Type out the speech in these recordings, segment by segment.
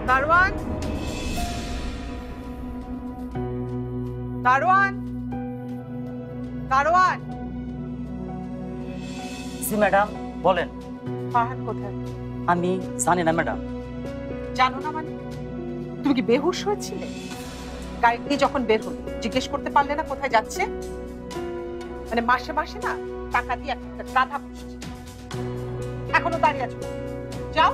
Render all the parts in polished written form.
দারোয়ান, দারোয়ান, দারোয়ান। জি ম্যাডাম, বলেন। ফারহান কোথায়? আমি জানি না ম্যাডাম। জানো না মানে? তুমি কি বেহুশ হয়েছিলে? গাড়ি দিয়ে যখন বের হলো জিজ্ঞেস করতে পারলে না কোথায় যাচ্ছে? মানে মাসে মাসে না টাকা দিয়ে একটা গাধা পুষছে, এখনো দাঁড়িয়ে আছো? যাও।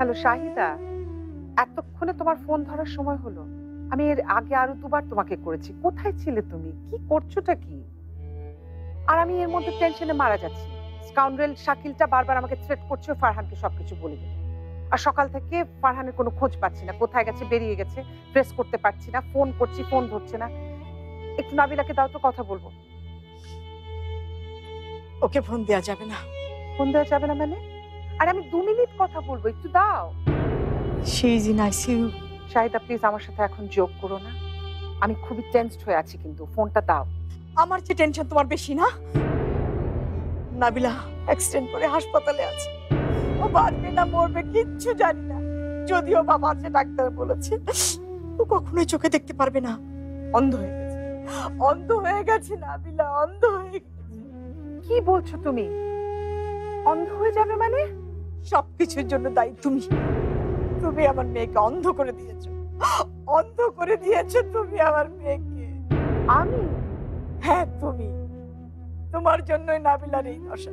হ্যালো শাহিদা, এতক্ষণে তোমার ফোন ধরার সময় হলো? আমি এর আগে আরো দুবার তোমাকে করেছি। কোথায় ছিলে তুমি? কি করছোটা কি? আর আমি এর মধ্যে টেনশনে মারা যাচ্ছি। স্কাউন্ডারেল শাকিলটা বারবার আমাকে থ্রেট করছে ফারহানকে সবকিছু বলে দেবে। আর সকাল থেকে ফারহানের কোনো খোঁজ পাচ্ছি না, কোথায় গেছে, বেরিয়ে গেছে, প্রেস করতে পারছি না, ফোন করছি ফোন ধরছে না। একটু নাবিলাকে দাও তো, কথা বলবো। ওকে ফোন দেওয়া যাবে না। ফোন দেওয়া যাবে না মানে? আর আমি 2 মিনিট কথা বলবো, একটু দাও। She is in ICU. Shahida please আমার সাথে এখন যোগ করো না, আমি খুবই টেনসড হয়ে আছি, কিন্তু ফোনটা দাও। আমার যে টেনশন তোমার বেশি না? নাবিলা অ্যাক্সিডেন্ট করে হাসপাতালে আছে, ও বাঁচবে না মরবে কিচ্ছু জানি না। যদিও বাবা আছে, ডাক্তার বলেছে ও কখনোই চোখে দেখতে পারবে না, অন্ধ হয়ে গেছে। অন্ধ হয়ে গেছে নাবিলা, অন্ধ হয়ে গেছে। কি বলছো তুমি? অন্ধ হয়ে যাবে মানে? সবকিছুর জন্য দায়ী তুমি। তুমি আমার মেয়েকে অন্ধ করে দিয়েছো, অন্ধ করে দিয়েছো তুমি আমার মেয়েকে। আমি? হ্যাঁ তুমি। তোমার জন্যই নাবিলার এই দশা।